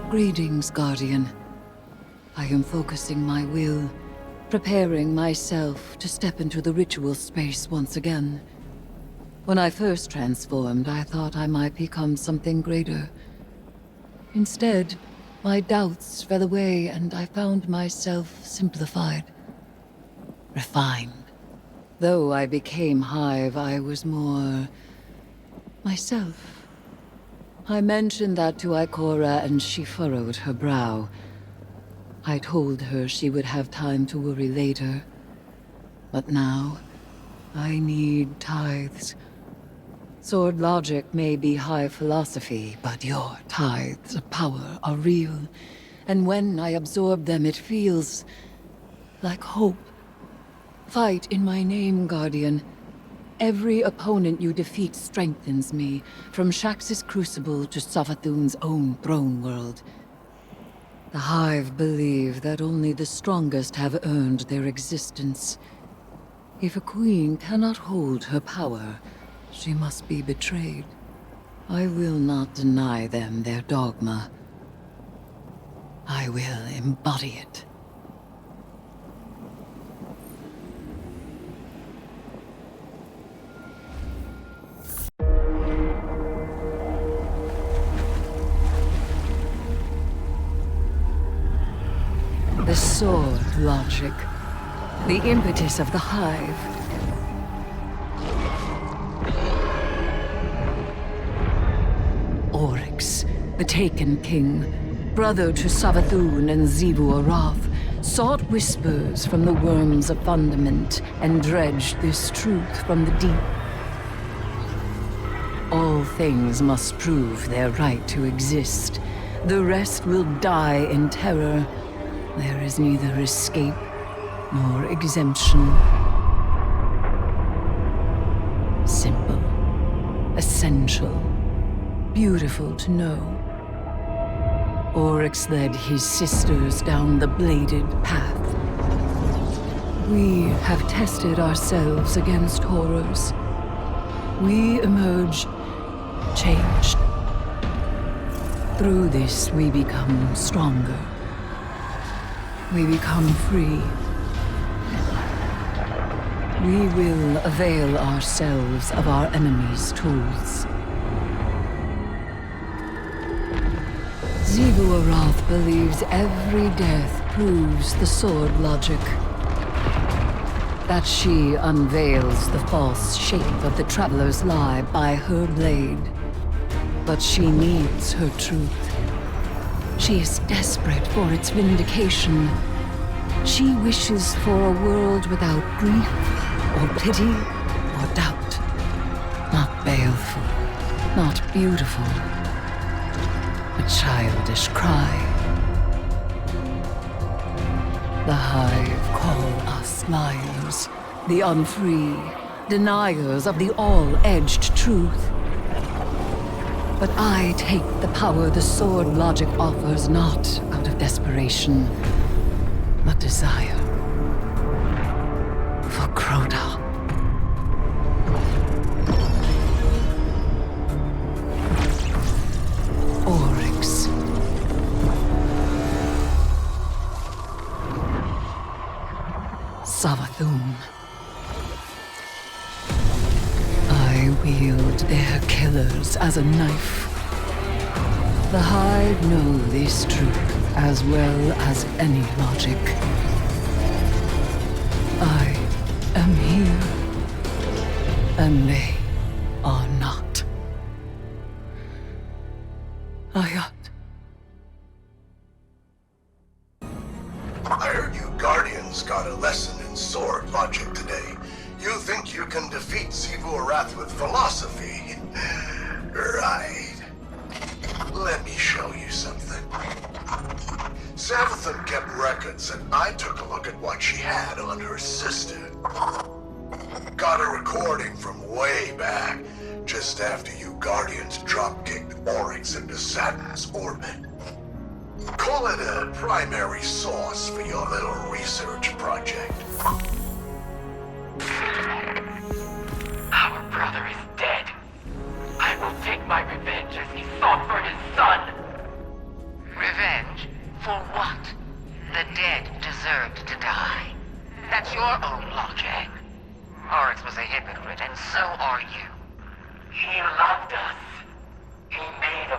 Greetings, Guardian. I am focusing my will, preparing myself to step into the ritual space once again. When I first transformed, I thought I might become something greater. Instead, my doubts fell away and I found myself simplified, refined. Though I became Hive, I was more myself. I mentioned that to Ikora and she furrowed her brow. I told her she would have time to worry later. But now, I need tithes. Sword logic may be high philosophy, but your tithes of power are real. And when I absorb them, it feels like hope. Fight in my name, Guardian. Every opponent you defeat strengthens me, from Shax's crucible to Savathun's own throne world. The Hive believe that only the strongest have earned their existence. If a queen cannot hold her power, she must be betrayed. I will not deny them their dogma. I will embody it. The sword logic. The impetus of the Hive. Oryx, the Taken King, brother to Savathun and XIVU ARATH, sought whispers from the worms of fundament and dredged this truth from the deep. All things must prove their right to exist. The rest will die in terror. There is neither escape nor exemption. Simple, essential, beautiful to know. Oryx led his sisters down the bladed path. We have tested ourselves against horrors. We emerge changed. Through this, we become stronger. We become free. We will avail ourselves of our enemy's tools. XIVU ARATH believes every death proves the sword logic. That she unveils the false shape of the Traveler's lie by her blade. But she needs her truth. She is desperate for its vindication. She wishes for a world without grief, or pity, or doubt. Not baleful, not beautiful. A childish cry. The Hive call us liars, the unfree, deniers of the all-edged truth. But I take the power the sword logic offers not out of desperation, but desire. For Crota. Oryx. Savathun. I wield their killers as a knife. The Hive know this truth as well as any logic. I am here, and they are not. Ayat. I heard you Guardians got a lesson in sword logic today. You think you can defeat XIVU ARATH with philosophy? Right. Let me show you something. Savathun kept records, and I took a look at what she had on her sister. Got a recording from way back, just after you Guardians drop-kicked Oryx into Saturn's orbit. Call it a primary source for your little research project. Our brother is dead. I will take my revenge as he sought for his son. Revenge?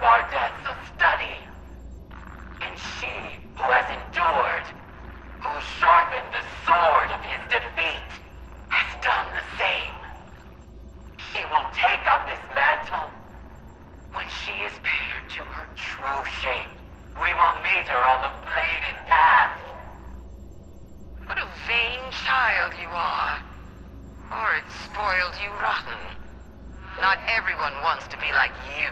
of our deaths a study. And she who has endured, who sharpened the sword of his defeat, has done the same. She will take up this mantle. When she is paired to her true shape, we will meet her on the bladed path. What a vain child you are. Or it spoiled you rotten. Not everyone wants to be like you.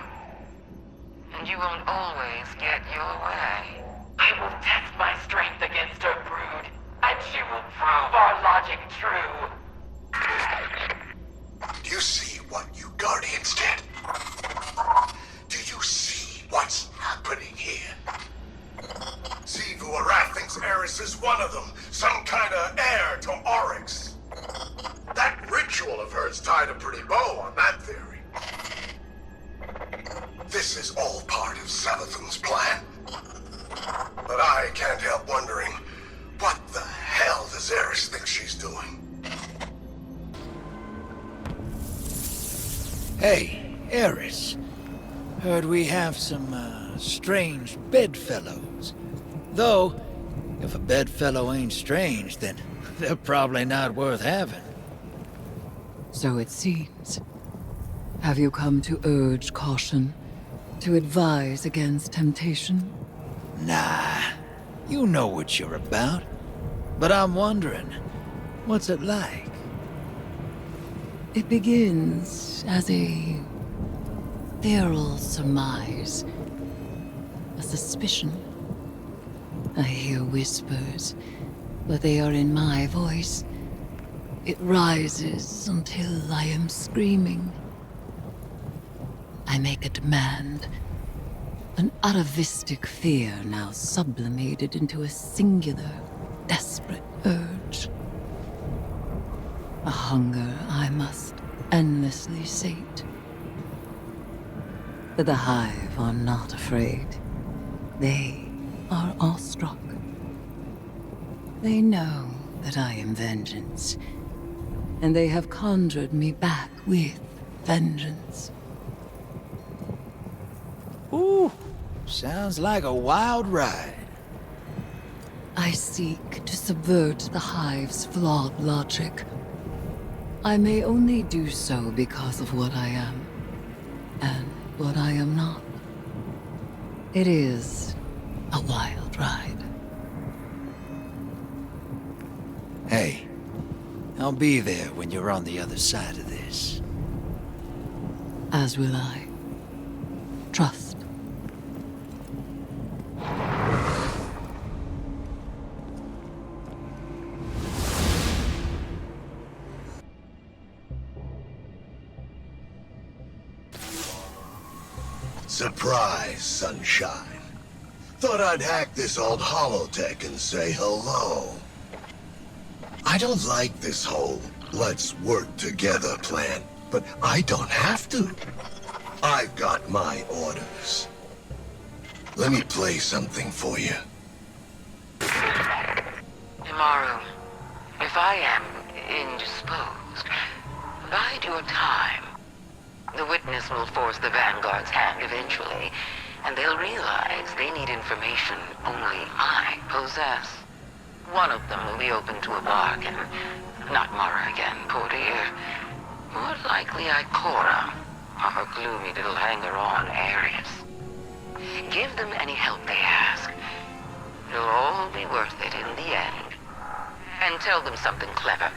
And you won't always get your way. I will test my strength against her brood, and she will prove our logic true. Do you see what you Guardians did? Do you see what's happening here? XIVU ARATH thinks ERIS is one of them, some kind of heir to Oryx. That ritual of hers tied a pretty bow on that theory. This is all part of Savathun's plan. But I can't help wondering, what the hell does ERIS think she's doing? Hey, ERIS. Heard we have some, strange bedfellows. Though, if a bedfellow ain't strange, then they're probably not worth having. So it seems. Have you come to urge caution? To advise against temptation? Nah, you know what you're about. But I'm wondering, what's it like? It begins as a feral surmise. A suspicion. I hear whispers, but they are in my voice. It rises until I am screaming. I make a demand. An atavistic fear now sublimated into a singular, desperate urge. A hunger I must endlessly sate. But the Hive are not afraid. They are awestruck. They know that I am vengeance, and they have conjured me back with vengeance. Ooh, sounds like a wild ride. I seek to subvert the Hive's flawed logic. I may only do so because of what I am, and what I am not. It is a wild ride. Hey, I'll be there when you're on the other side of this. As will I. Trust. Surprise, sunshine. Thought I'd hack this old holotech and say hello. I don't like this whole let's work together plan, but I don't have to. I've got my orders. Let me play something for you. Tomorrow, if I am indisposed, bide your time. The witness will force the Vanguard's hand eventually, and they'll realize they need information only I possess. One of them will be open to a bargain. Not Mara again, poor dear. More likely Ikora, or her gloomy little hanger-on Ares. Give them any help they ask. It'll all be worth it in the end. And tell them something clever,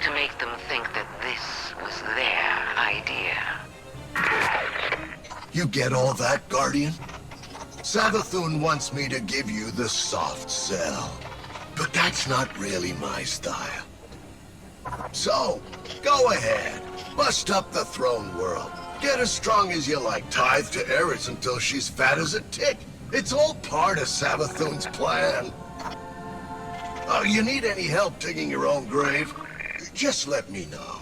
to make them think that this was their idea. You get all that, Guardian? Savathun wants me to give you the soft sell. But that's not really my style. So, go ahead. Bust up the throne world. Get as strong as you like. Tithe to Eris until she's fat as a tick. It's all part of Savathun's plan. Oh, you need any help digging your own grave? Just let me know.